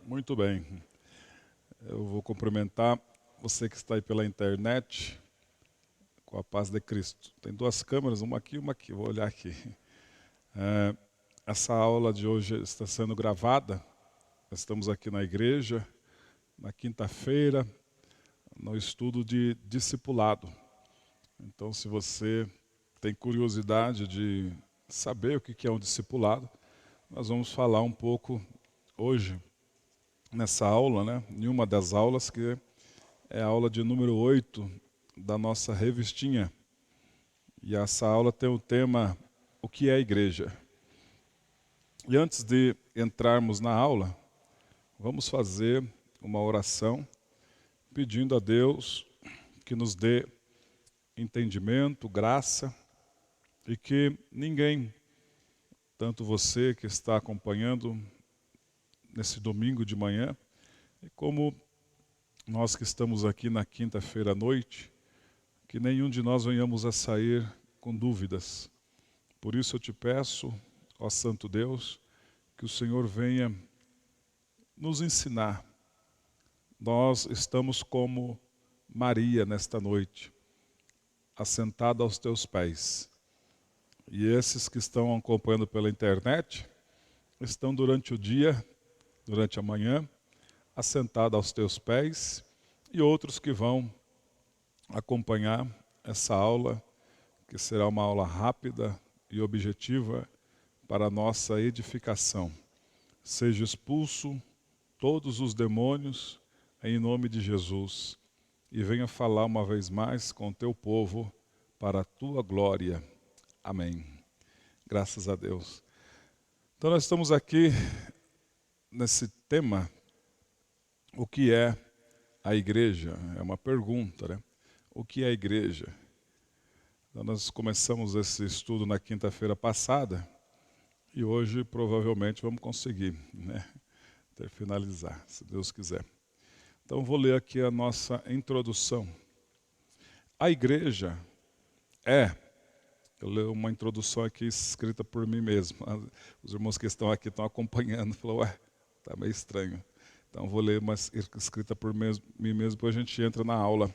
Muito bem. Eu vou cumprimentar você que está aí pela internet com a paz de Cristo. Tem duas câmeras, uma aqui e uma aqui. Vou olhar aqui. Essa aula de hoje está sendo gravada. Estamos aqui na igreja, na quinta-feira, no estudo de discipulado. Então, se você tem curiosidade de saber o que é um discipulado, nós vamos falar um pouco hoje nessa aula, né? Em uma das aulas, que é a aula de número 8 da nossa revistinha. E essa aula tem o tema O que é a igreja? E antes de entrarmos na aula, vamos fazer uma oração pedindo a Deus que nos dê entendimento, graça, e que ninguém, tanto você que está acompanhando nesse domingo de manhã, como nós que estamos aqui na quinta-feira à noite, que nenhum de nós venhamos a sair com dúvidas. Por isso eu te peço, ó Santo Deus, que o Senhor venha nos ensinar. Nós estamos como Maria nesta noite, assentada aos teus pés. E esses que estão acompanhando pela internet, estão durante o dia, durante a manhã, assentados aos teus pés, e outros que vão acompanhar essa aula, que será uma aula rápida e objetiva para a nossa edificação. Seja expulso todos os demônios em nome de Jesus e venha falar uma vez mais com o teu povo para a tua glória. Amém. Graças a Deus. Então nós estamos aqui nesse tema, o que é a igreja? É uma pergunta, né? O que é a igreja? Então, nós começamos esse estudo na quinta-feira passada e hoje provavelmente vamos conseguir, né, finalizar, se Deus quiser. Então vou ler aqui a nossa introdução. A igreja eu leio uma introdução aqui escrita por mim mesmo. Os irmãos que estão aqui estão acompanhando, falaram, está meio estranho. Então vou ler uma escrita por mim mesmo, depois a gente entra na aula,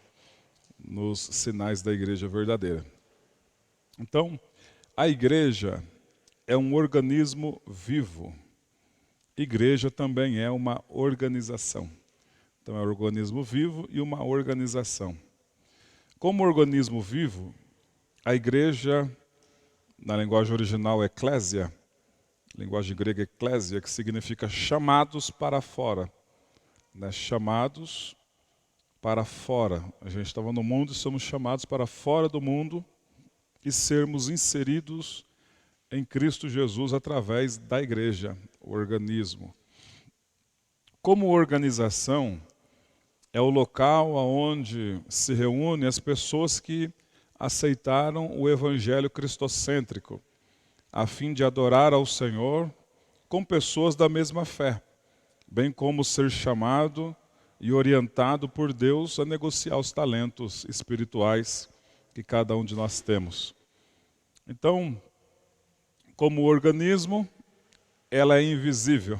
nos sinais da igreja verdadeira. Então, a igreja é um organismo vivo. Igreja também é uma organização. Então é um organismo vivo e uma organização. Como organismo vivo, a igreja, na linguagem original eclésia, linguagem grega eclésia, que significa chamados para fora. Né? Chamados para fora. A gente estava no mundo e somos chamados para fora do mundo e sermos inseridos em Cristo Jesus através da igreja, o organismo. Como organização, é o local onde se reúnem as pessoas que aceitaram o evangelho cristocêntrico, a fim de adorar ao Senhor com pessoas da mesma fé, bem como ser chamado e orientado por Deus a negociar os talentos espirituais que cada um de nós temos. Então, como organismo, ela é invisível.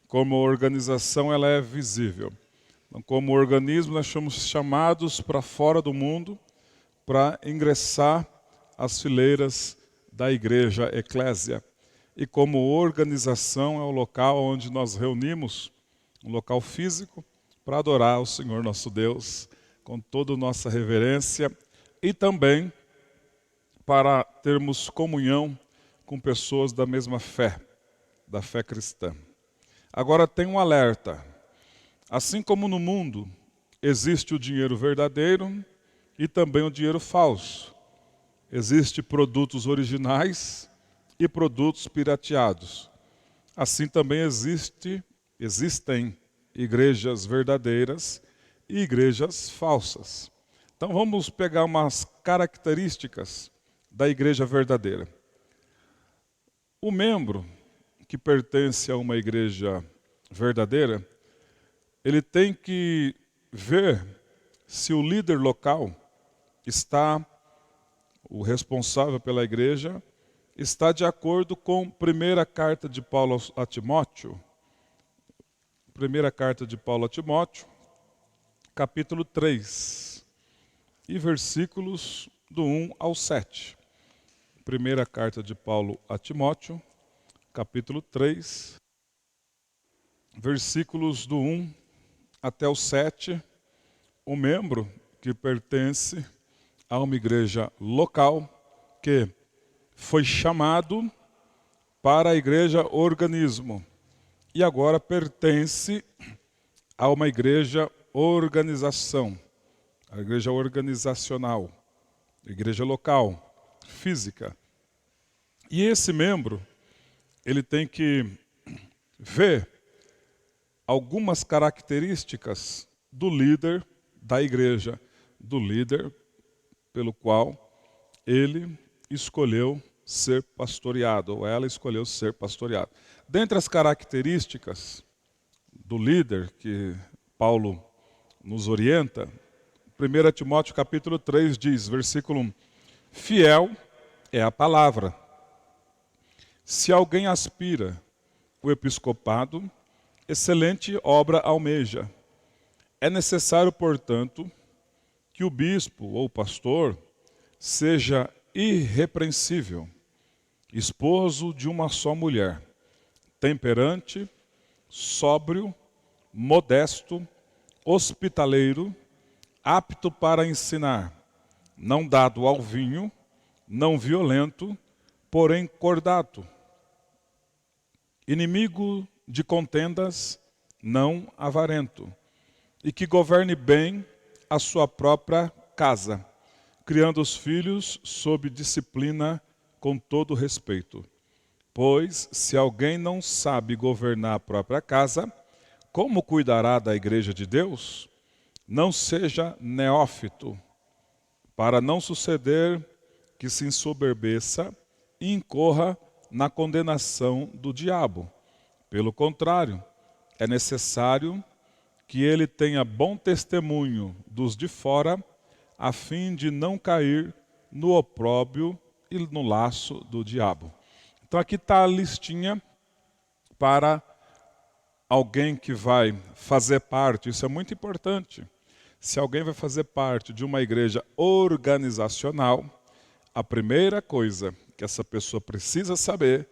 Como organização, ela é visível. Então, como organismo, nós somos chamados para fora do mundo para ingressar às fileiras da igreja eclésia. E como organização, é o local onde nós reunimos, um local físico, para adorar o Senhor nosso Deus com toda a nossa reverência e também para termos comunhão com pessoas da mesma fé, da fé cristã. Agora tem um alerta. Assim como no mundo existe o dinheiro verdadeiro e também o dinheiro falso. Existem produtos originais e produtos pirateados. Assim também existem igrejas verdadeiras e igrejas falsas. Então vamos pegar umas características da igreja verdadeira. O membro que pertence a uma igreja verdadeira, ele tem que ver se o líder local o responsável pela igreja, está de acordo com a primeira carta de Paulo a Timóteo, Primeira carta de Paulo a Timóteo, capítulo 3, e versículos do 1 ao 7. Primeira carta de Paulo a Timóteo, capítulo 3, versículos do 1 até o 7. Um membro que pertence a uma igreja local que foi chamado para a igreja organismo e agora pertence a uma igreja organização, a igreja organizacional, a igreja local, física. E esse membro, ele tem que ver algumas características do líder da igreja, do líder pelo qual ele escolheu ser pastoreado, ou ela escolheu ser pastoreado. Dentre as características do líder que Paulo nos orienta, 1 Timóteo capítulo 3 diz, versículo 1, fiel é a palavra. Se alguém aspira o episcopado, excelente obra almeja. É necessário, portanto, que o bispo ou pastor seja irrepreensível, esposo de uma só mulher, temperante, sóbrio, modesto, hospitaleiro, apto para ensinar, não dado ao vinho, não violento, porém cordato, inimigo de contendas, não avarento, e que governe bem a sua própria casa, criando os filhos sob disciplina com todo respeito. Pois, se alguém não sabe governar a própria casa, como cuidará da igreja de Deus? Não seja neófito, para não suceder que se ensoberbeça e incorra na condenação do diabo. Pelo contrário, é necessário que ele tenha bom testemunho dos de fora, a fim de não cair no opróbrio e no laço do diabo. Então aqui está a listinha para alguém que vai fazer parte, isso é muito importante. Se alguém vai fazer parte de uma igreja organizacional, a primeira coisa que essa pessoa precisa saber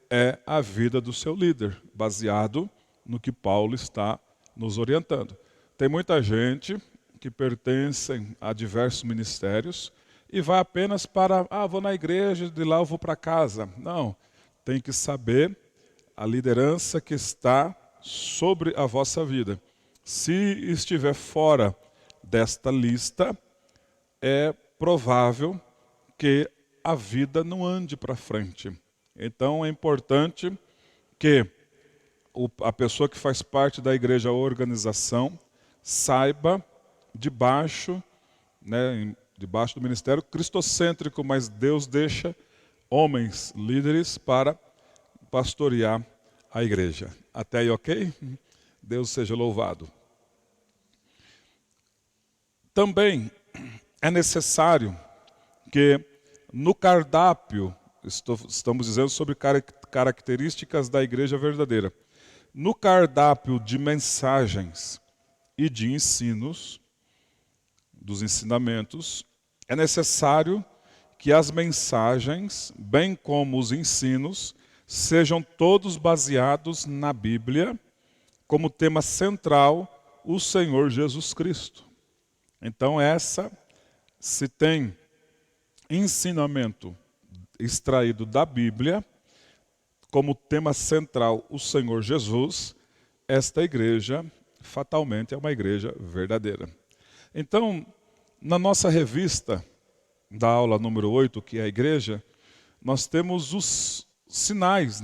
é a vida do seu líder, baseado no que Paulo está nos orientando. Tem muita gente que pertence a diversos ministérios e vai apenas para, vou na igreja, de lá eu vou para casa. Não, tem que saber a liderança que está sobre a vossa vida. Se estiver fora desta lista, é provável que a vida não ande para frente. Então é importante que a pessoa que faz parte da igreja ou organização saiba debaixo do ministério cristocêntrico, mas Deus deixa homens líderes para pastorear a igreja. Até aí, ok? Deus seja louvado. Também é necessário que no cardápio, estamos dizendo sobre características da igreja verdadeira, no cardápio de mensagens e de ensinos, dos ensinamentos, é necessário que as mensagens, bem como os ensinos, sejam todos baseados na Bíblia, como tema central, o Senhor Jesus Cristo. Então se tem ensinamento extraído da Bíblia, como tema central o Senhor Jesus, esta igreja fatalmente é uma igreja verdadeira. Então, na nossa revista da aula número 8, que é a igreja, nós temos os sinais,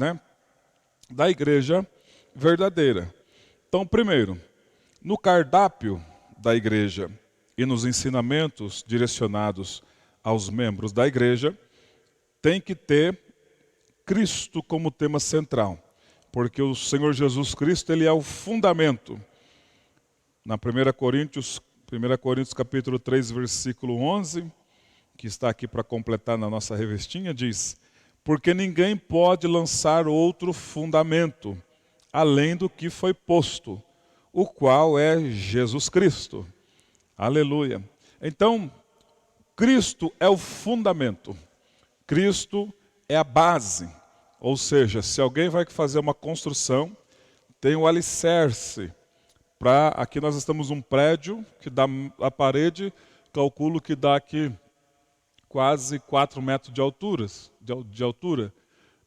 da igreja verdadeira. Então, primeiro, no cardápio da igreja e nos ensinamentos direcionados aos membros da igreja, tem que ter Cristo como tema central, porque o Senhor Jesus Cristo, ele é o fundamento. Na 1 Coríntios capítulo 3, versículo 11, que está aqui para completar na nossa revistinha, diz: porque ninguém pode lançar outro fundamento, além do que foi posto, o qual é Jesus Cristo. Aleluia. Então, Cristo é o fundamento. Cristo é a base. Ou seja, se alguém vai fazer uma construção, tem o alicerce. Aqui nós estamos num prédio que dá a parede, calculo que dá aqui quase 4 metros de altura.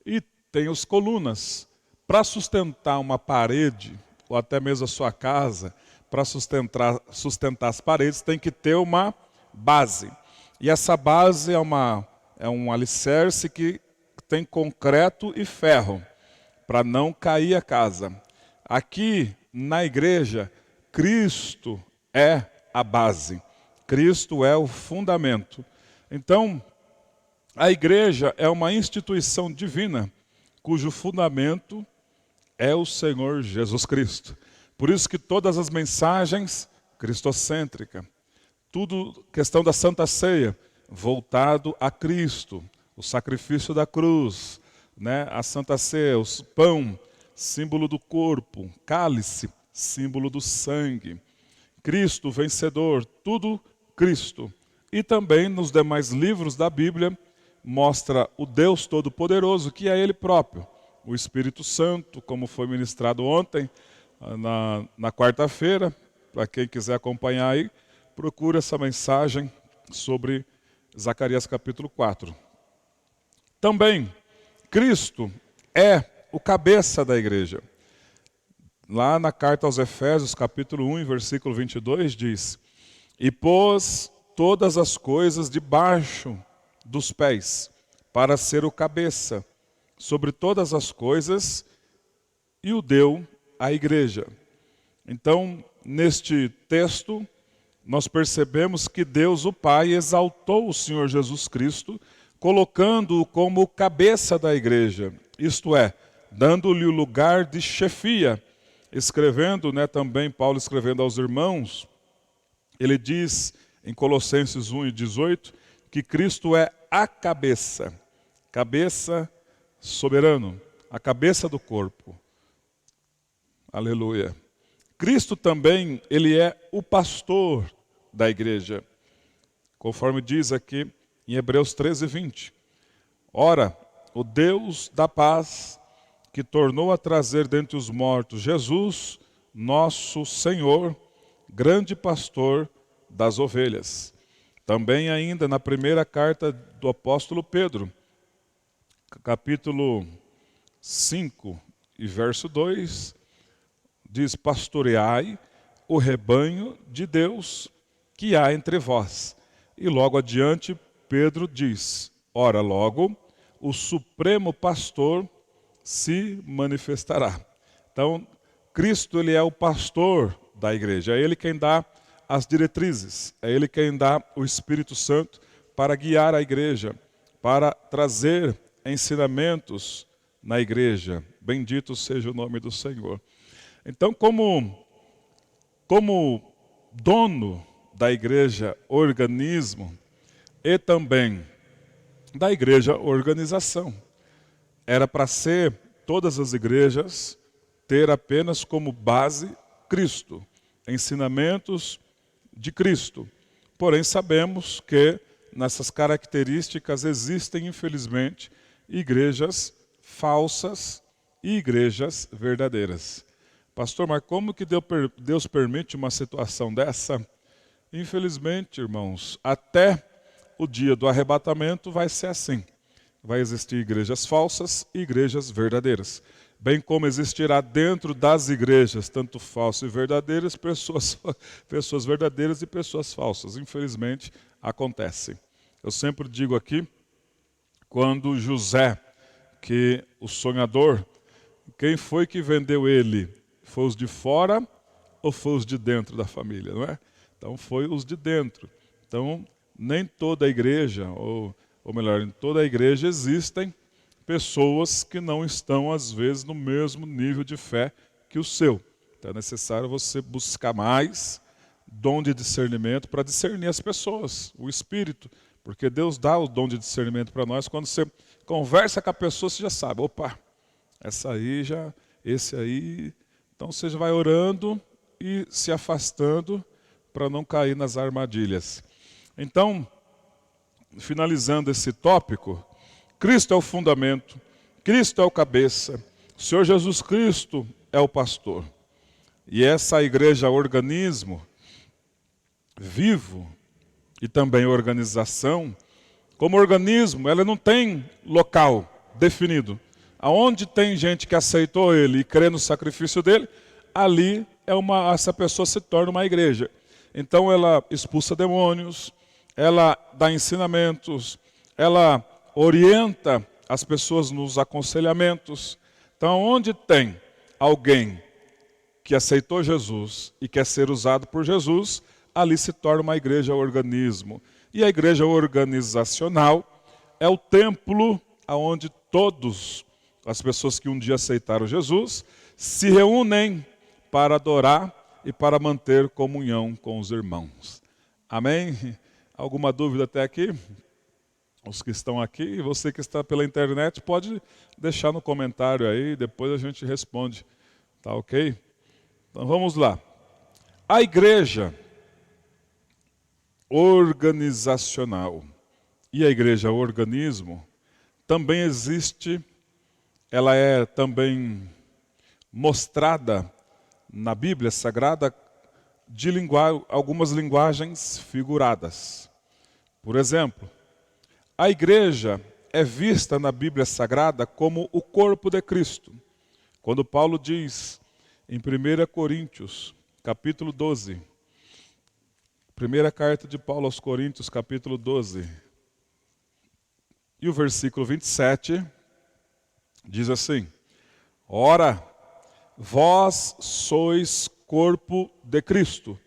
E tem as colunas. Para sustentar uma parede, ou até mesmo a sua casa, para sustentar as paredes, tem que ter uma base. E essa base é um alicerce que tem concreto e ferro, para não cair a casa. Aqui na igreja, Cristo é a base, Cristo é o fundamento. Então, a igreja é uma instituição divina, cujo fundamento é o Senhor Jesus Cristo. Por isso que todas as mensagens cristocêntricas, tudo questão da Santa Ceia, voltado a Cristo, o sacrifício da cruz, né? A Santa Ceia, o pão, símbolo do corpo, cálice, símbolo do sangue. Cristo vencedor, tudo Cristo. E também nos demais livros da Bíblia mostra o Deus Todo-Poderoso, que é Ele próprio. O Espírito Santo, como foi ministrado ontem, na quarta-feira, para quem quiser acompanhar aí, procure essa mensagem sobre Zacarias capítulo 4. Também, Cristo é o cabeça da igreja. Lá na carta aos Efésios, capítulo 1, versículo 22, diz: E pôs todas as coisas debaixo dos pés, para ser o cabeça sobre todas as coisas, e o deu à igreja. Então, neste texto, nós percebemos que Deus, o Pai, exaltou o Senhor Jesus Cristo, colocando-o como cabeça da igreja, isto é, dando-lhe o lugar de chefia. Escrevendo, também Paulo escrevendo aos irmãos, ele diz em Colossenses 1:18, que Cristo é a cabeça soberano, a cabeça do corpo. Aleluia. Cristo também, ele é o pastor da igreja, conforme diz aqui em Hebreus 13:20. Ora, o Deus da paz, que tornou a trazer dentre os mortos Jesus, nosso Senhor, grande pastor das ovelhas. Também ainda na primeira carta do apóstolo Pedro, capítulo 5 e verso 2, diz: pastoreai o rebanho de Deus que há entre vós. E logo adiante Pedro diz: ora logo, o supremo pastor se manifestará. Então, Cristo, ele é o pastor da igreja, é ele quem dá as diretrizes, é ele quem dá o Espírito Santo para guiar a igreja, para trazer ensinamentos na igreja. Bendito seja o nome do Senhor. Então, como dono da igreja, organismo, e também da igreja, organização, era para ser todas as igrejas ter apenas como base Cristo, ensinamentos de Cristo. Porém, sabemos que nessas características existem, infelizmente, igrejas falsas e igrejas verdadeiras. Pastor, mas como que Deus permite uma situação dessa? Infelizmente, irmãos, até o dia do arrebatamento vai ser assim. Vai existir igrejas falsas e igrejas verdadeiras. Bem como existirá dentro das igrejas, tanto falsas e verdadeiras, pessoas verdadeiras e pessoas falsas. Infelizmente, acontece. Eu sempre digo aqui, quando José, que o sonhador, quem foi que vendeu ele? Foi os de fora ou foi os de dentro da família, não é? Então, foi os de dentro. Então, nem toda a igreja, ou melhor, em toda a igreja existem pessoas que não estão, às vezes, no mesmo nível de fé que o seu. Então é necessário você buscar mais dom de discernimento para discernir as pessoas, o Espírito. Porque Deus dá o dom de discernimento para nós. Quando você conversa com a pessoa, você já sabe, opa, esse aí. Então você já vai orando e se afastando para não cair nas armadilhas. Então, finalizando esse tópico, Cristo é o fundamento, Cristo é o cabeça, o Senhor Jesus Cristo é o pastor. E essa igreja organismo vivo e também organização, como organismo, ela não tem local definido. Aonde tem gente que aceitou ele e crê no sacrifício dele, ali essa pessoa se torna uma igreja. Então ela expulsa demônios, ela dá ensinamentos, ela orienta as pessoas nos aconselhamentos. Então onde tem alguém que aceitou Jesus e quer ser usado por Jesus, ali se torna uma igreja organismo. E a igreja organizacional é o templo onde todas as pessoas que um dia aceitaram Jesus se reúnem para adorar e para manter comunhão com os irmãos. Amém? Alguma dúvida até aqui? Os que estão aqui, você que está pela internet, pode deixar no comentário aí, depois a gente responde. Tá ok? Então vamos lá. A igreja organizacional e a igreja organismo também existe, ela é também mostrada na Bíblia Sagrada de algumas linguagens figuradas. Por exemplo, a igreja é vista na Bíblia Sagrada como o corpo de Cristo. Quando Paulo diz em 1 Coríntios, capítulo 12, primeira carta de Paulo aos Coríntios, capítulo 12, e o versículo 27, diz assim: Ora, vós sois corpo de Cristo,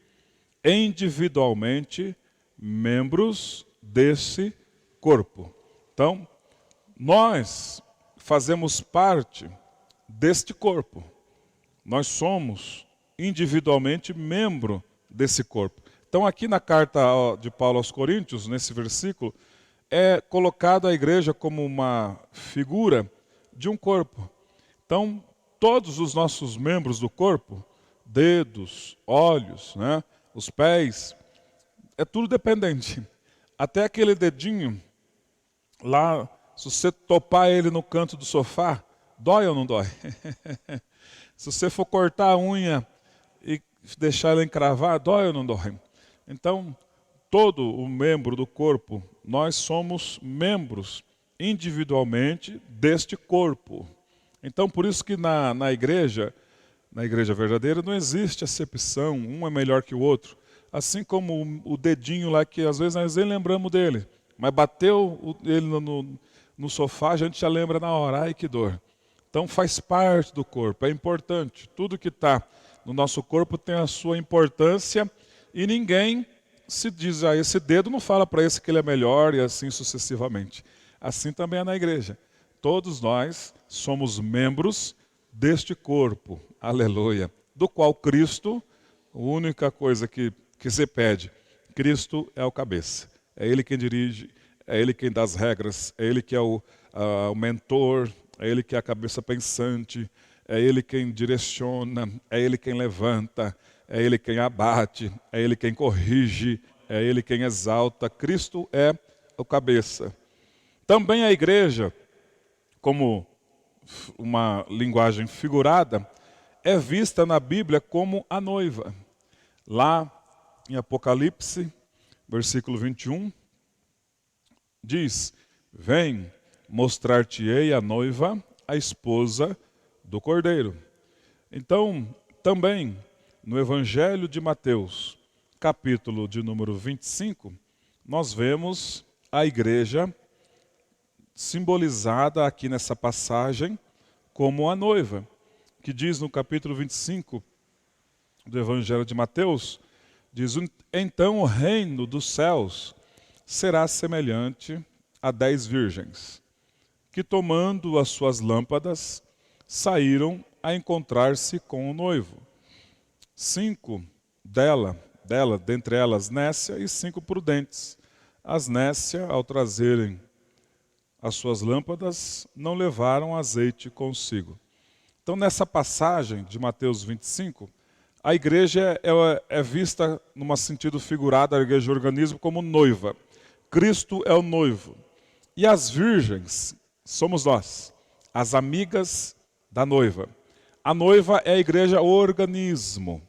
individualmente membros desse corpo. Então, nós fazemos parte deste corpo. Nós somos individualmente membro desse corpo. Então, aqui na carta de Paulo aos Coríntios, nesse versículo, é colocada a igreja como uma figura de um corpo. Então, todos os nossos membros do corpo, dedos, olhos, né, os pés, é tudo dependente. Até aquele dedinho, lá, se você topar ele no canto do sofá, dói ou não dói? Se você for cortar a unha e deixar ela encravar, dói ou não dói? Então, todo o membro do corpo, nós somos membros individualmente deste corpo. Então, por isso que na igreja verdadeira, não existe acepção, um é melhor que o outro. Assim como o dedinho lá, que às vezes nós nem lembramos dele, mas bateu ele no sofá, a gente já lembra na hora, ai que dor. Então faz parte do corpo, é importante. Tudo que está no nosso corpo tem a sua importância e ninguém se diz, esse dedo não fala para esse que ele é melhor e assim sucessivamente. Assim também é na igreja. Todos nós somos membros deste corpo, aleluia, do qual Cristo, a única coisa que se pede, Cristo é o cabeça. É Ele quem dirige, é Ele quem dá as regras, é Ele que é o mentor, é Ele que é a cabeça pensante, é Ele quem direciona, é Ele quem levanta, é Ele quem abate, é Ele quem corrige, é Ele quem exalta. Cristo é o cabeça. Também a igreja, como uma linguagem figurada, é vista na Bíblia como a noiva. Lá em Apocalipse, versículo 21, diz: Vem, mostrar-te-ei a noiva, a esposa do Cordeiro. Então, também, no Evangelho de Mateus, capítulo de número 25, nós vemos a igreja simbolizada aqui nessa passagem como a noiva, que diz no capítulo 25 do Evangelho de Mateus, diz: Então o reino dos céus será semelhante a 10 virgens, que tomando as suas lâmpadas, saíram a encontrar-se com o noivo. 5 dentre elas nécia, e 5 prudentes. As nécia, ao trazerem as suas lâmpadas, não levaram azeite consigo. Então, nessa passagem de Mateus 25, A igreja é vista, num sentido figurado, a igreja organismo, como noiva. Cristo é o noivo. E as virgens somos nós, as amigas da noiva. A noiva é a igreja organismo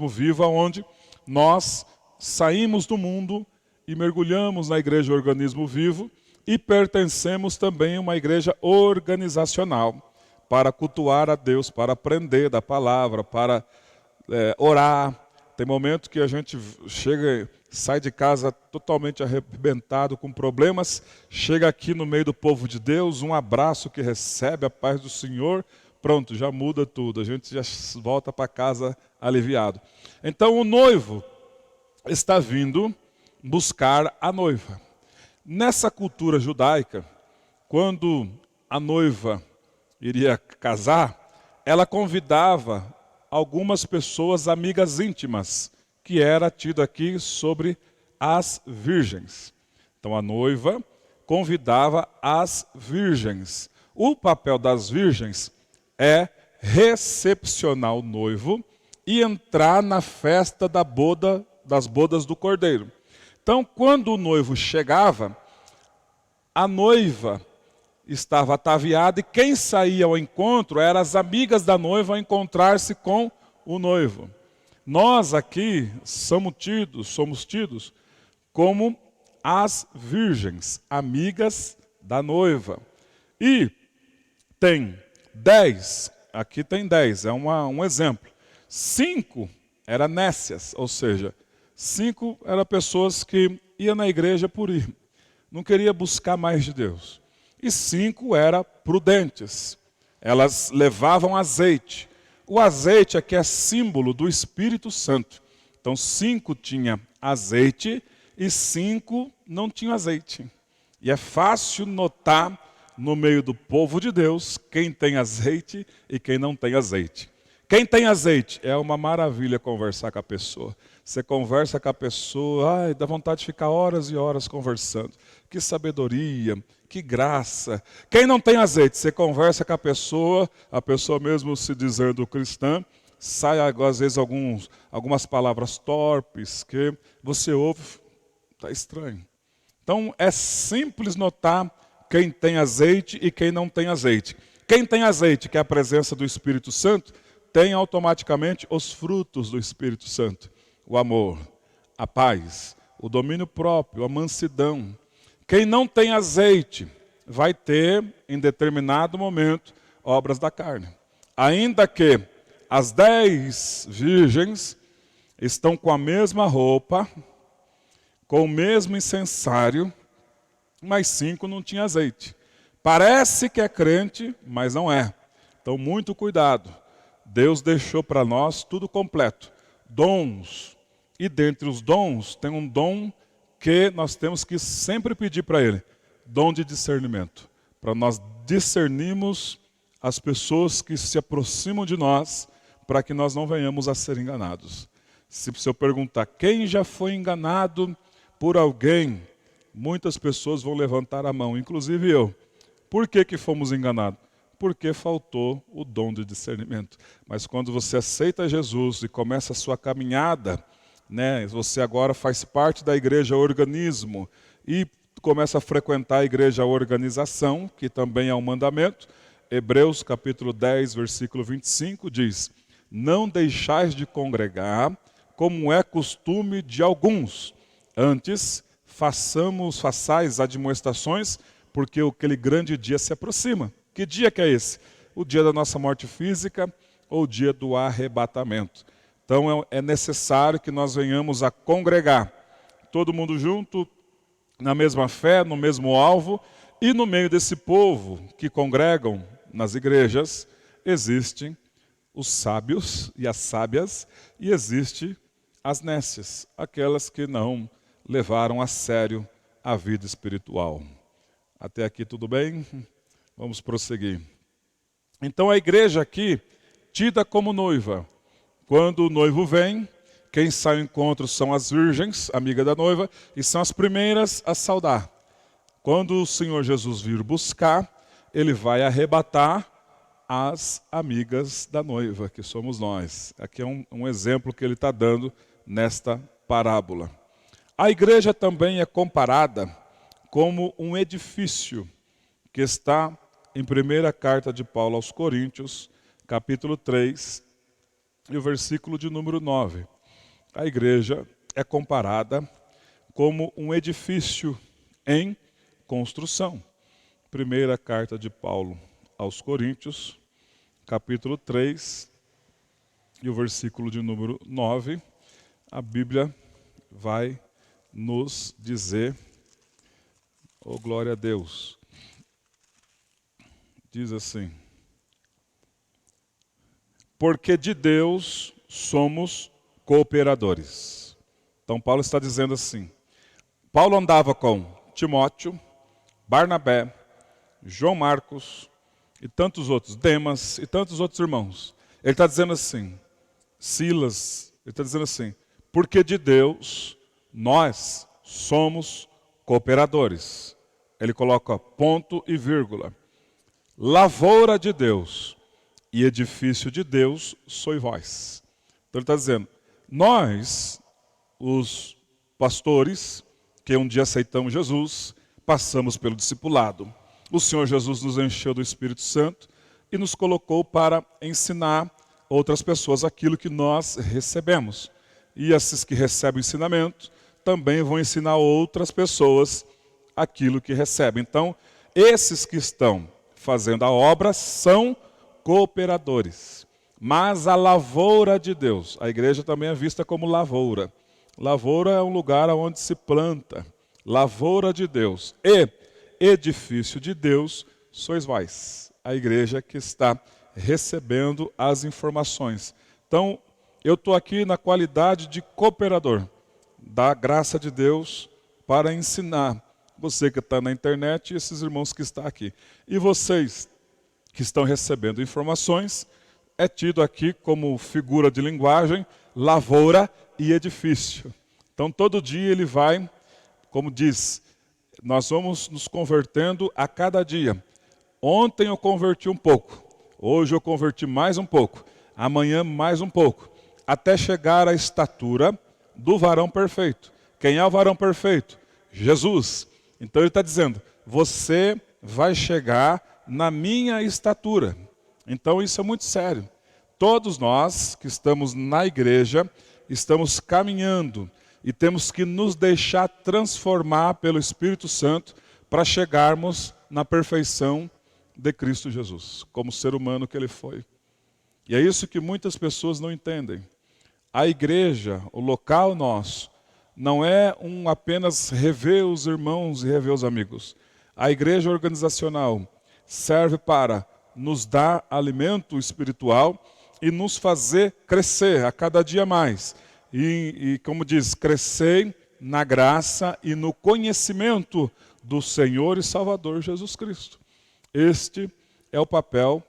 vivo, onde nós saímos do mundo e mergulhamos na igreja organismo vivo e pertencemos também a uma igreja organizacional para cultuar a Deus, para aprender da palavra, para orar. Tem momentos que a gente sai de casa totalmente arrebentado, com problemas, chega aqui no meio do povo de Deus, um abraço que recebe, a paz do Senhor, pronto, já muda tudo, a gente já volta para casa aliviado. Então o noivo está vindo buscar a noiva. Nessa cultura judaica, quando a noiva iria casar, ela convidava algumas pessoas amigas íntimas, que era tido aqui sobre as virgens. Então a noiva convidava as virgens. O papel das virgens é recepcionar o noivo e entrar na festa das bodas do Cordeiro. Então, quando o noivo chegava, a noiva estava ataviada e quem saía ao encontro eram as amigas da noiva a encontrar-se com o noivo. Nós aqui somos tidos como as virgens, amigas da noiva. E tem 10, aqui tem 10, é um exemplo. 5 eram nécias, ou seja, 5 eram pessoas que iam na igreja por ir, não queria buscar mais de Deus. E 5 eram prudentes, elas levavam azeite. O azeite aqui é símbolo do Espírito Santo. Então 5 tinha azeite e 5 não tinham azeite. E é fácil notar no meio do povo de Deus quem tem azeite e quem não tem azeite. Quem tem azeite, é uma maravilha conversar com a pessoa. Você conversa com a pessoa, dá vontade de ficar horas e horas conversando. Que sabedoria, que graça. Quem não tem azeite, você conversa com a pessoa mesmo se dizendo cristã, sai às vezes algumas palavras torpes que você ouve, está estranho. Então é simples notar quem tem azeite e quem não tem azeite. Quem tem azeite, que é a presença do Espírito Santo, tem automaticamente os frutos do Espírito Santo. O amor, a paz, o domínio próprio, a mansidão. Quem não tem azeite vai ter, em determinado momento, obras da carne. Ainda que as 10 virgens estão com a mesma roupa, com o mesmo incensário, mas 5 não tinham azeite. Parece que é crente, mas não é. Então, muito cuidado. Deus deixou para nós tudo completo. Dons. E dentre os dons, tem um dom que nós temos que sempre pedir para Ele. Dom de discernimento. Para nós discernirmos as pessoas que se aproximam de nós, para que nós não venhamos a ser enganados. Se eu perguntar, quem já foi enganado por alguém? Muitas pessoas vão levantar a mão, inclusive eu. Por que fomos enganados? Porque faltou o dom de discernimento. Mas quando você aceita Jesus e começa a sua caminhada, você agora faz parte da igreja organismo e começa a frequentar a igreja organização, que também é um mandamento. Hebreus capítulo 10, versículo 25 diz: não deixais de congregar, como é costume de alguns. Antes, façais admoestações, porque aquele grande dia se aproxima. Que dia que é esse? O dia da nossa morte física ou o dia do arrebatamento. Então é necessário que nós venhamos a congregar, todo mundo junto, na mesma fé, no mesmo alvo, e no meio desse povo que congregam nas igrejas, existem os sábios e as sábias, e existem as nécias, aquelas que não levaram a sério a vida espiritual. Até aqui tudo bem? Vamos prosseguir. Então a igreja aqui, tida como noiva. Quando o noivo vem, quem sai ao encontro são as virgens, amiga da noiva, e são as primeiras a saudar. Quando o Senhor Jesus vir buscar, Ele vai arrebatar as amigas da noiva, que somos nós. Aqui é um exemplo que ele está dando nesta parábola. A igreja também é comparada como um edifício que está em primeira carta de Paulo aos Coríntios, capítulo 3, e o versículo de número 9. A igreja é comparada como um edifício em construção. Primeira carta de Paulo aos Coríntios, capítulo 3, e o versículo de número 9, a Bíblia vai nos dizer, oh glória a Deus, diz assim: porque de Deus somos cooperadores. Então Paulo está dizendo assim, Paulo andava com Timóteo, Barnabé, João Marcos e tantos outros, Demas e tantos outros irmãos. Ele está dizendo assim, Silas, ele está dizendo assim, porque de Deus nós somos cooperadores. Ele coloca ponto e vírgula. Lavoura de Deus e edifício de Deus sois vós. Então ele está dizendo, nós, os pastores, que um dia aceitamos Jesus, passamos pelo discipulado. O Senhor Jesus nos encheu do Espírito Santo e nos colocou para ensinar outras pessoas aquilo que nós recebemos. E esses que recebem o ensinamento também vão ensinar outras pessoas aquilo que recebem. Então, esses que estão fazendo a obra são cooperadores. Mas a lavoura de Deus, a igreja também é vista como lavoura. Lavoura é um lugar onde se planta. Lavoura de Deus e edifício de Deus sois vós. A igreja que está recebendo as informações. Então, eu estou aqui na qualidade de cooperador da graça de Deus para ensinar você que está na internet e esses irmãos que estão aqui. E vocês que estão recebendo informações, é tido aqui como figura de linguagem, lavoura e edifício. Então todo dia ele vai, como diz, nós vamos nos convertendo a cada dia. Ontem eu converti um pouco, hoje eu converti mais um pouco, amanhã mais um pouco, até chegar à estatura do varão perfeito. Quem é o varão perfeito? Jesus. Então ele está dizendo, você vai chegar na minha estatura. Então isso é muito sério. Todos nós que estamos na igreja, estamos caminhando e temos que nos deixar transformar pelo Espírito Santo para chegarmos na perfeição de Cristo Jesus, como ser humano que ele foi. E é isso que muitas pessoas não entendem. A igreja, o local nosso, não é apenas rever os irmãos e rever os amigos. A igreja organizacional serve para nos dar alimento espiritual e nos fazer crescer a cada dia mais. E como diz, crescer na graça e no conhecimento do Senhor e Salvador Jesus Cristo. Este é o papel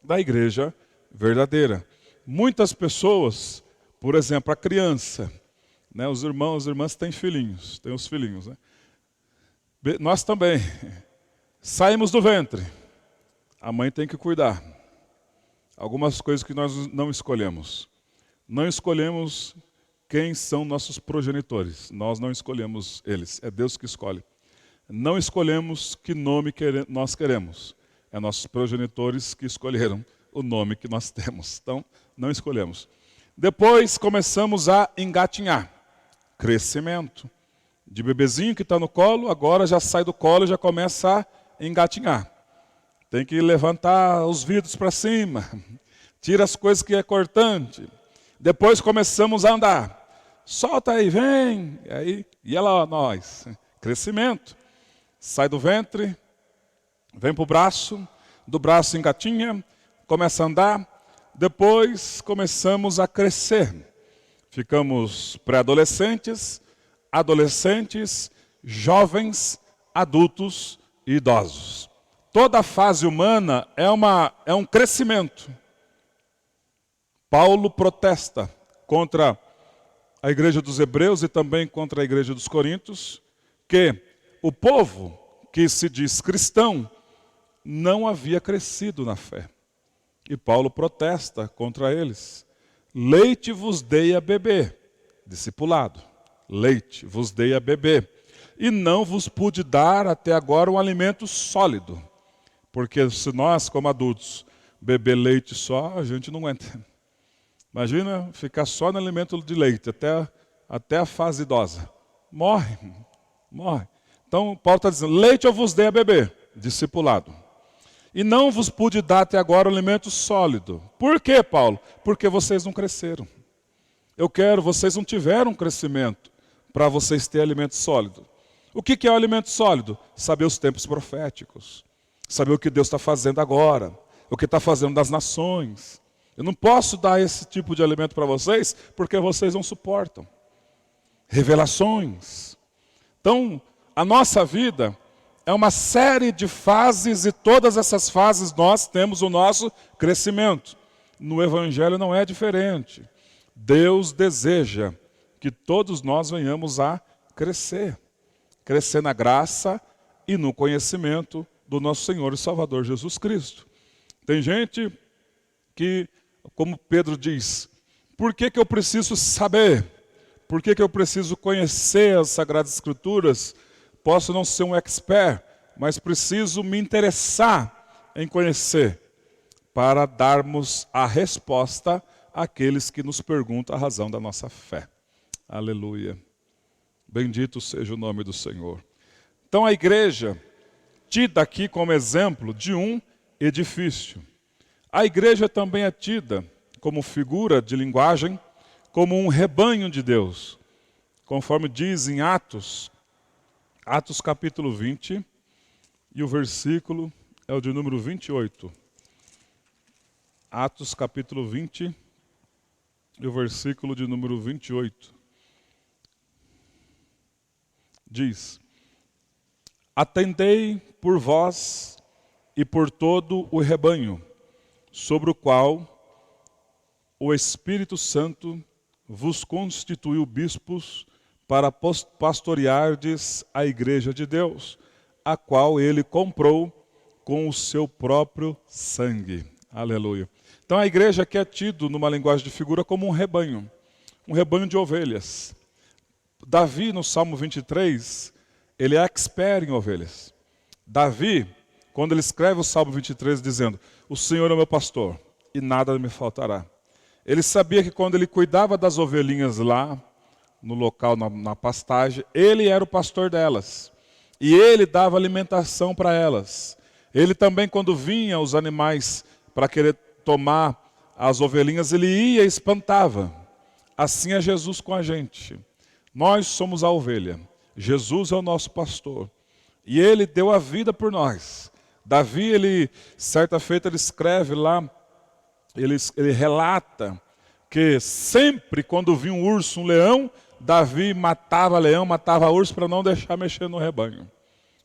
da igreja verdadeira. Muitas pessoas, por exemplo, a criança, né, os irmãos, as irmãs têm filhinhos, têm os filhinhos, né? Nós também saímos do ventre, a mãe tem que cuidar. Algumas coisas que nós não escolhemos. Não escolhemos quem são nossos progenitores, nós não escolhemos eles, é Deus que escolhe. Não escolhemos que nome nós queremos, é nossos progenitores que escolheram o nome que nós temos, então não escolhemos. Depois começamos a engatinhar, crescimento. De bebezinho que está no colo, agora já sai do colo e já começa a engatinhar. Tem que levantar os vidros para cima, tira as coisas que é cortante. Depois começamos a andar. Solta aí, vem. E ela, nós. Crescimento. Sai do ventre, vem para o braço, do braço engatinha, começa a andar. Depois começamos a crescer. Ficamos pré-adolescentes, adolescentes, jovens, adultos e idosos. Toda a fase humana é um crescimento. Paulo protesta contra a igreja dos Hebreus e também contra a igreja dos Coríntios, que o povo que se diz cristão não havia crescido na fé. E Paulo protesta contra eles. Leite vos dei a beber, discipulado. Leite vos dei a beber. E não vos pude dar até agora um alimento sólido. Porque se nós, como adultos, beber leite só, a gente não aguenta. Imagina ficar só no alimento de leite, até a fase idosa. Morre. Então, Paulo está dizendo, leite eu vos dei a beber, discipulado. E não vos pude dar até agora o alimento sólido. Por quê, Paulo? Porque vocês não cresceram. Vocês não tiveram crescimento para vocês terem alimento sólido. O que é o alimento sólido? Saber os tempos proféticos. Saber o que Deus está fazendo agora. O que está fazendo das nações. Eu não posso dar esse tipo de alimento para vocês, porque vocês não suportam. Revelações. Então, a nossa vida é uma série de fases e todas essas fases nós temos o nosso crescimento. No Evangelho não é diferente. Deus deseja que todos nós venhamos a crescer. Crescer na graça e no conhecimento do nosso Senhor e Salvador Jesus Cristo. Tem gente que, como Pedro diz, por que eu preciso saber? Por que eu preciso conhecer as Sagradas Escrituras? Posso não ser um expert, mas preciso me interessar em conhecer para darmos a resposta àqueles que nos perguntam a razão da nossa fé. Aleluia. Bendito seja o nome do Senhor. Então a igreja, tida aqui como exemplo de um edifício. A igreja também é tida como figura de linguagem, como um rebanho de Deus. Conforme diz em Atos capítulo 20, e o versículo é o de número 28. Atos capítulo 20, e o versículo de número 28. Diz: atendei por vós e por todo o rebanho, sobre o qual o Espírito Santo vos constituiu bispos para pastoreardes a igreja de Deus, a qual ele comprou com o seu próprio sangue. Aleluia. Então a igreja aqui é tido, numa linguagem de figura, como um rebanho de ovelhas. Davi, no Salmo 23, ele é expert em ovelhas. Davi, quando ele escreve o Salmo 23, dizendo, o Senhor é o meu pastor, e nada me faltará. Ele sabia que quando ele cuidava das ovelhinhas lá, no local, na pastagem, ele era o pastor delas. E ele dava alimentação para elas. Ele também, quando vinha os animais para querer tomar as ovelhinhas, ele ia e espantava. Assim é Jesus com a gente. Nós somos a ovelha. Jesus é o nosso pastor. E ele deu a vida por nós. Davi, certa feita, ele escreve lá, ele relata que sempre quando vinha um urso, um leão, Davi matava leão, matava urso para não deixar mexer no rebanho.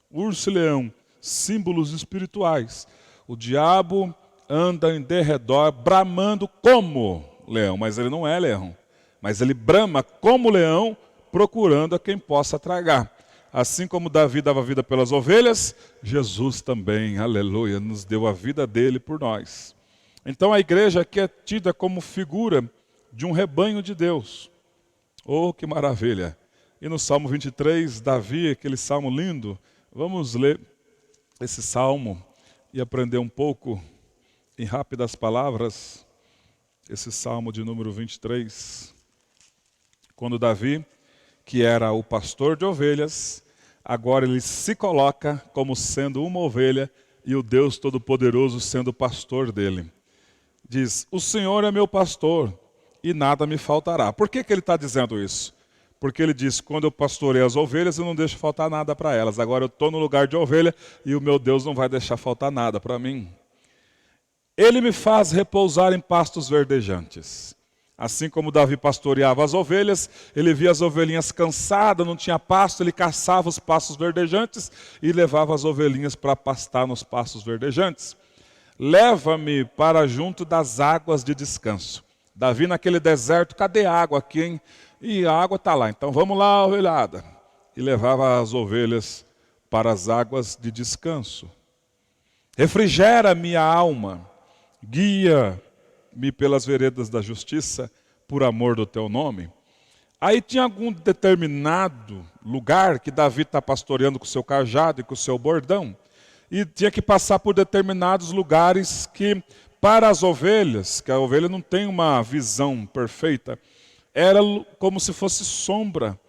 Urso e leão, símbolos espirituais. O diabo anda em derredor, bramando como leão, mas ele não é leão. Mas ele brama como leão, procurando a quem possa tragar. Assim como Davi dava vida pelas ovelhas, Jesus também, aleluia, nos deu a vida dele por nós. Então a igreja aqui é tida como figura de um rebanho de Deus. Oh, que maravilha! E no Salmo 23, Davi, aquele salmo lindo, vamos ler esse salmo e aprender um pouco, em rápidas palavras, esse salmo de número 23. Quando Davi, que era o pastor de ovelhas, agora ele se coloca como sendo uma ovelha e o Deus Todo-Poderoso sendo o pastor dele. Diz, o Senhor é meu pastor e nada me faltará. Por que ele está dizendo isso? Porque ele diz, quando eu pastorei as ovelhas, eu não deixo faltar nada para elas. Agora eu estou no lugar de ovelha e o meu Deus não vai deixar faltar nada para mim. Ele me faz repousar em pastos verdejantes. Assim como Davi pastoreava as ovelhas, ele via as ovelhinhas cansadas, não tinha pasto, ele caçava os pastos verdejantes e levava as ovelhinhas para pastar nos pastos verdejantes. Leva-me para junto das águas de descanso. Davi naquele deserto, cadê água aqui, hein? E a água está lá, então vamos lá, ovelhada. E levava as ovelhas para as águas de descanso. Refrigera minha alma guia-me pelas veredas da justiça, por amor do teu nome. Aí tinha algum determinado lugar que Davi está pastoreando com o seu cajado e com o seu bordão, e tinha que passar por determinados lugares que, para as ovelhas, que a ovelha não tem uma visão perfeita, era como se fosse sombra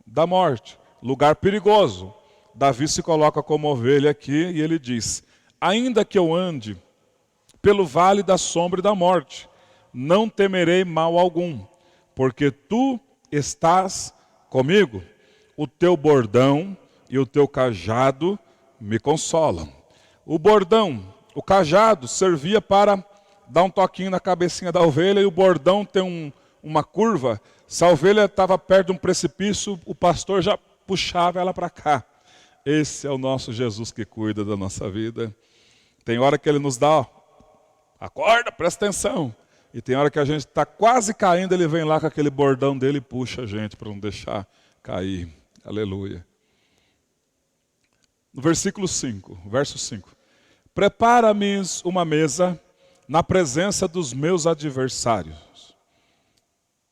da morte, lugar perigoso. Davi se coloca como ovelha aqui e ele diz: ainda que eu ande pelo vale da sombra e da morte, não temerei mal algum, porque tu estás comigo, o teu bordão e o teu cajado me consolam. O bordão, o cajado, servia para dar um toquinho na cabecinha da ovelha, e o bordão tem uma curva. Se a ovelha estava perto de um precipício, o pastor já puxava ela para cá. Esse é o nosso Jesus que cuida da nossa vida. Tem hora que ele nos dá, ó, acorda, presta atenção. E tem hora que a gente está quase caindo, ele vem lá com aquele bordão dele e puxa a gente para não deixar cair. Aleluia. No versículo 5, verso 5. Prepara-me uma mesa na presença dos meus adversários.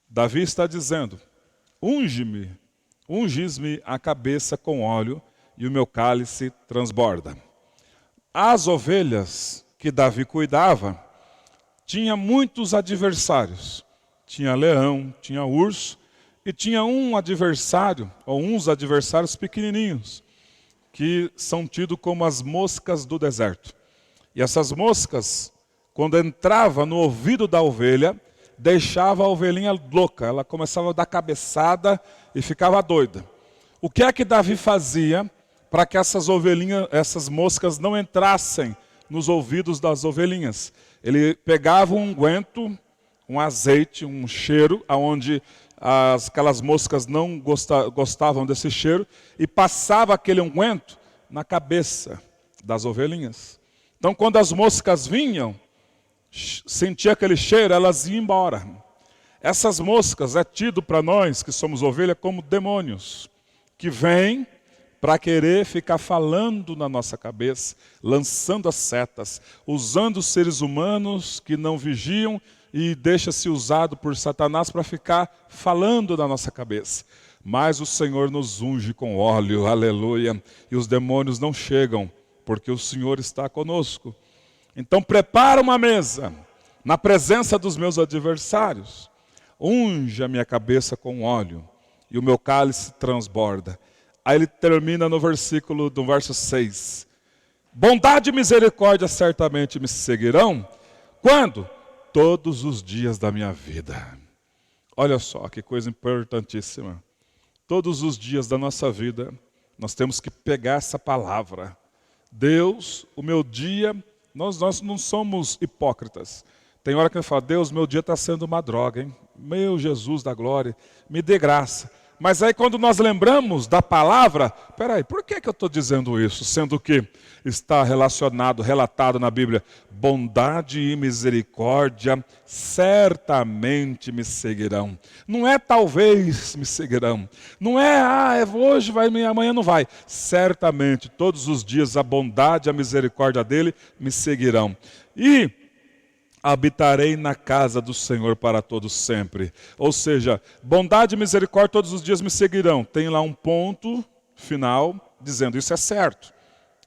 Davi está dizendo: unges-me a cabeça com óleo e o meu cálice transborda. As ovelhas que Davi cuidava tinha muitos adversários. Tinha leão, tinha urso e tinha um adversário, ou uns adversários pequenininhos, que são tidos como as moscas do deserto. E essas moscas, quando entrava no ouvido da ovelha, deixava a ovelhinha louca. Ela começava a dar cabeçada e ficava doida. O que é que Davi fazia para que essas moscas não entrassem nos ouvidos das ovelhinhas? Ele pegava um unguento, um azeite, um cheiro, onde aquelas moscas não gostavam desse cheiro, e passava aquele unguento na cabeça das ovelhinhas. Então, quando as moscas vinham, sentia aquele cheiro, elas iam embora. Essas moscas é tido para nós, que somos ovelha, como demônios, que vêm para querer ficar falando na nossa cabeça, lançando as setas, usando os seres humanos que não vigiam e deixa-se usado por Satanás para ficar falando na nossa cabeça. Mas o Senhor nos unge com óleo, aleluia, e os demônios não chegam, porque o Senhor está conosco. Então prepara uma mesa na presença dos meus adversários, unge a minha cabeça com óleo e o meu cálice transborda. Aí ele termina no verso 6. Bondade e misericórdia certamente me seguirão. Quando? Todos os dias da minha vida. Olha só que coisa importantíssima. Todos os dias da nossa vida, nós temos que pegar essa palavra. Deus, o meu dia, nós não somos hipócritas. Tem hora que eu falo: Deus, meu dia está sendo uma droga, hein? Meu Jesus da glória, me dê graça. Mas aí quando nós lembramos da palavra, peraí, por que eu estou dizendo isso? Sendo que está relatado na Bíblia, bondade e misericórdia certamente me seguirão. Não é talvez me seguirão. Não é hoje vai, amanhã não vai. Certamente, todos os dias a bondade e a misericórdia dele me seguirão. E habitarei na casa do Senhor para todos sempre. Ou seja, bondade e misericórdia todos os dias me seguirão. Tem lá um ponto final dizendo: isso é certo.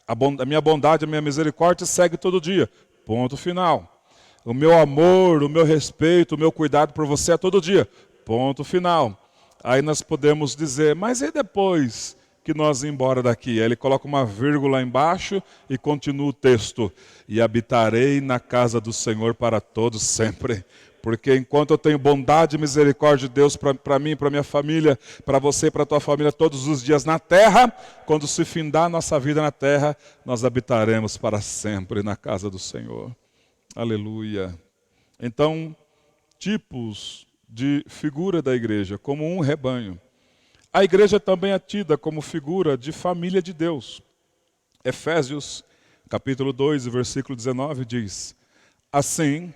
A minha bondade, a minha misericórdia segue todo dia. Ponto final. O meu amor, o meu respeito, o meu cuidado por você é todo dia. Ponto final. Aí nós podemos dizer: mas e depois que nós ir embora daqui? Aí ele coloca uma vírgula embaixo e continua o texto: e habitarei na casa do Senhor para todos sempre. Porque enquanto eu tenho bondade e misericórdia de Deus para mim, para minha família, para você e para a tua família todos os dias na terra, quando se findar a nossa vida na terra, nós habitaremos para sempre na casa do Senhor. Aleluia. Então, tipos de figura da igreja, como um rebanho. A igreja também é tida como figura de família de Deus. Efésios, capítulo 2, versículo 19, diz: assim,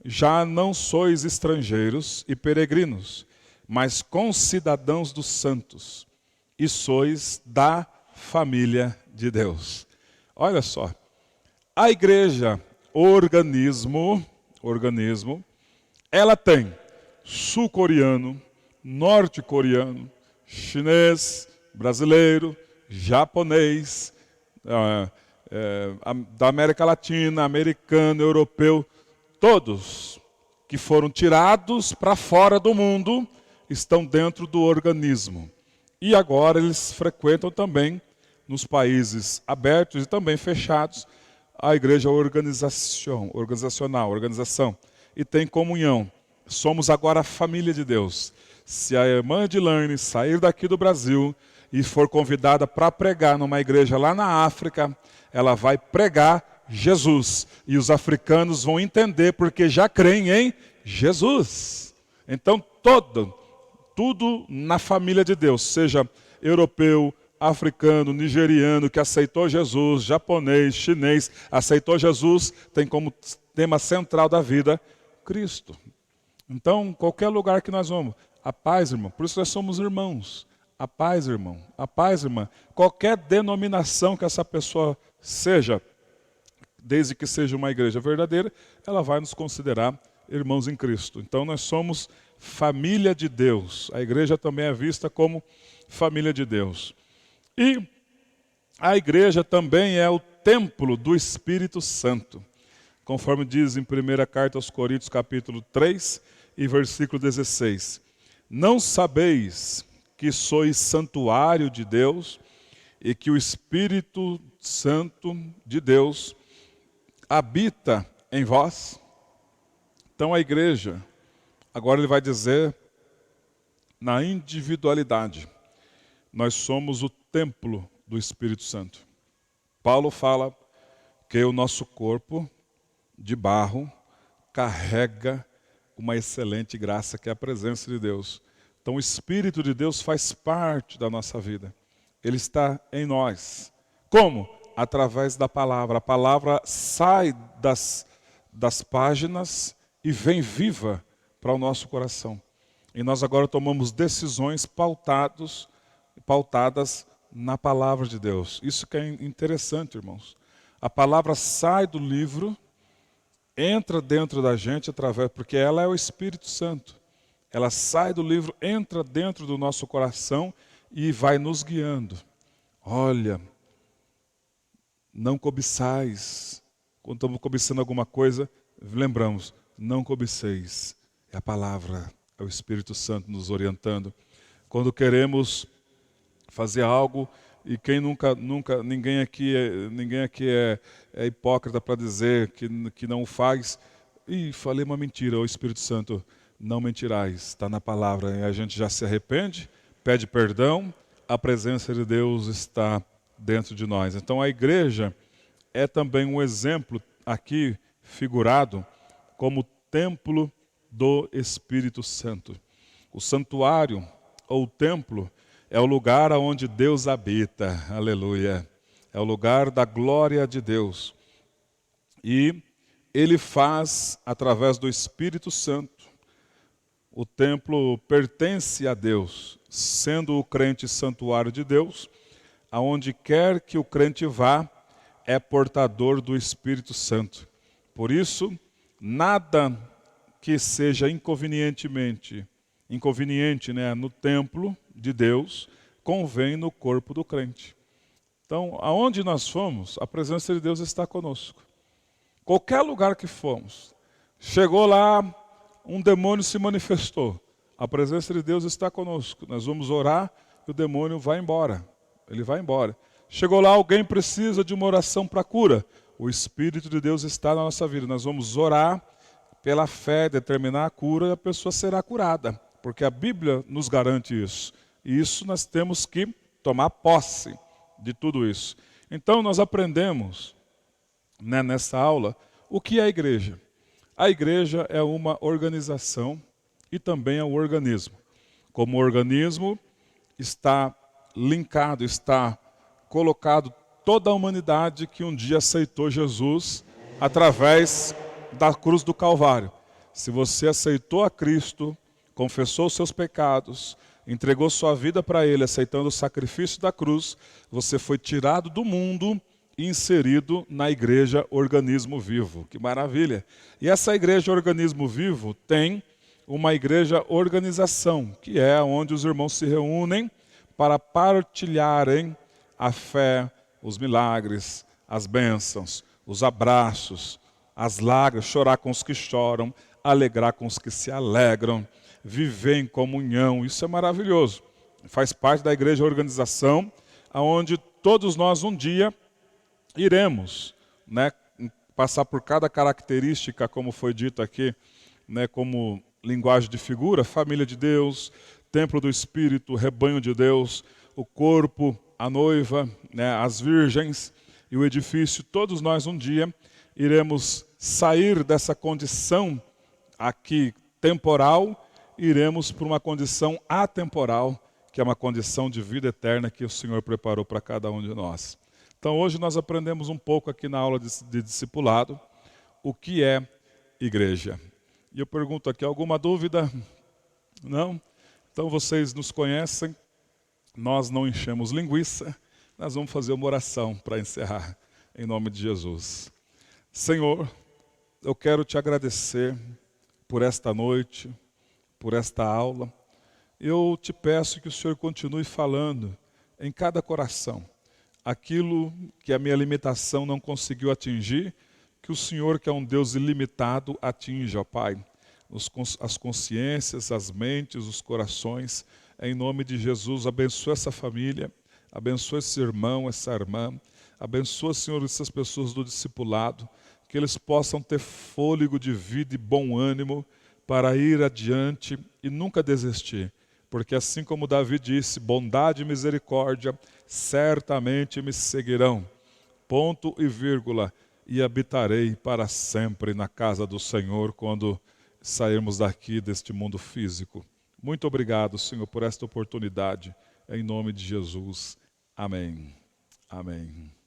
já não sois estrangeiros e peregrinos, mas concidadãos dos santos, e sois da família de Deus. Olha só, a igreja organismo, ela tem sul-coreano, norte-coreano, chinês, brasileiro, japonês, da América Latina, americano, europeu, todos que foram tirados para fora do mundo estão dentro do organismo. E agora eles frequentam também nos países abertos e também fechados a igreja organização, e tem comunhão. Somos agora a família de Deus. Se a irmã Edilane sair daqui do Brasil e for convidada para pregar numa igreja lá na África, ela vai pregar Jesus. E os africanos vão entender porque já creem em Jesus. Então tudo na família de Deus, seja europeu, africano, nigeriano que aceitou Jesus, japonês, chinês, aceitou Jesus, tem como tema central da vida Cristo. Então, qualquer lugar que nós vamos, a paz, irmão, por isso nós somos irmãos. A paz, irmão, a paz, irmã. Qualquer denominação que essa pessoa seja, desde que seja uma igreja verdadeira, ela vai nos considerar irmãos em Cristo. Então, nós somos família de Deus. A igreja também é vista como família de Deus. E a igreja também é o templo do Espírito Santo. Conforme diz em 1ª carta aos Coríntios, capítulo 3 e versículo 16. Não sabeis que sois santuário de Deus e que o Espírito Santo de Deus habita em vós? Então a igreja, agora ele vai dizer na individualidade, nós somos o templo do Espírito Santo. Paulo fala que o nosso corpo de barro carrega uma excelente graça que é a presença de Deus. Então o Espírito de Deus faz parte da nossa vida. Ele está em nós. Como? Através da palavra. A palavra sai das páginas e vem viva para o nosso coração. E nós agora tomamos decisões pautadas na palavra de Deus. Isso que é interessante, irmãos. A palavra sai do livro, entra dentro da gente porque ela é o Espírito Santo. Ela sai do livro, entra dentro do nosso coração e vai nos guiando. Olha, não cobiçais. Quando estamos cobiçando alguma coisa, lembramos, não cobiceis. É a palavra, é o Espírito Santo nos orientando. Quando queremos fazer algo e ninguém aqui é hipócrita para dizer que não faz. E falei uma mentira, o Espírito Santo, não mentirais, está na palavra. E a gente já se arrepende, pede perdão, a presença de Deus está dentro de nós. Então a igreja é também um exemplo aqui figurado como templo do Espírito Santo. O santuário ou templo é o lugar onde Deus habita, aleluia. É o lugar da glória de Deus. E Ele faz, através do Espírito Santo, o templo pertence a Deus, sendo o crente santuário de Deus, aonde quer que o crente vá, é portador do Espírito Santo. Por isso, nada que seja inconveniente, no templo de Deus, convém no corpo do crente. Então, aonde nós fomos, a presença de Deus está conosco. Qualquer lugar que fomos, chegou lá, um demônio se manifestou, a presença de Deus está conosco. Nós vamos orar e o demônio vai embora. Ele vai embora. Chegou lá, alguém precisa de uma oração para cura. O Espírito de Deus está na nossa vida. Nós vamos orar pela fé, determinar a cura e a pessoa será curada. Porque a Bíblia nos garante isso. E isso nós temos que tomar posse de tudo isso. Então nós aprendemos, nessa aula, o que é a igreja. A igreja é uma organização e também é um organismo. Como organismo, está linkado, está colocado toda a humanidade que um dia aceitou Jesus através da cruz do Calvário. Se você aceitou a Cristo, confessou os seus pecados, entregou sua vida para Ele, aceitando o sacrifício da cruz, você foi tirado do mundo inserido na igreja Organismo Vivo. Que maravilha! E essa igreja Organismo Vivo tem uma igreja organização, que é onde os irmãos se reúnem para partilharem a fé, os milagres, as bênçãos, os abraços, as lágrimas, chorar com os que choram, alegrar com os que se alegram, viver em comunhão. Isso é maravilhoso. Faz parte da igreja organização, onde todos nós um dia iremos, né, passar por cada característica, como foi dito aqui, né, como linguagem de figura, família de Deus, templo do Espírito, rebanho de Deus, o corpo, a noiva, né, as virgens e o edifício. Todos nós um dia iremos sair dessa condição aqui temporal, iremos para uma condição atemporal, que é uma condição de vida eterna que o Senhor preparou para cada um de nós. Então hoje nós aprendemos um pouco aqui na aula de discipulado o que é igreja. E eu pergunto aqui, alguma dúvida? Não? Então vocês nos conhecem, nós não enchemos linguiça, nós vamos fazer uma oração para encerrar, em nome de Jesus. Senhor, eu quero te agradecer por esta noite, por esta aula. Eu te peço que o Senhor continue falando em cada coração. Aquilo que a minha limitação não conseguiu atingir, que o Senhor, que é um Deus ilimitado, atinja, ó Pai, as consciências, as mentes, os corações. Em nome de Jesus, abençoa essa família, abençoa esse irmão, essa irmã, abençoa, Senhor, essas pessoas do discipulado, que eles possam ter fôlego de vida e bom ânimo para ir adiante e nunca desistir. Porque assim como Davi disse, bondade e misericórdia certamente me seguirão. Ponto e vírgula. E habitarei para sempre na casa do Senhor quando sairmos daqui deste mundo físico. Muito obrigado, Senhor, por esta oportunidade. Em nome de Jesus. Amém. Amém.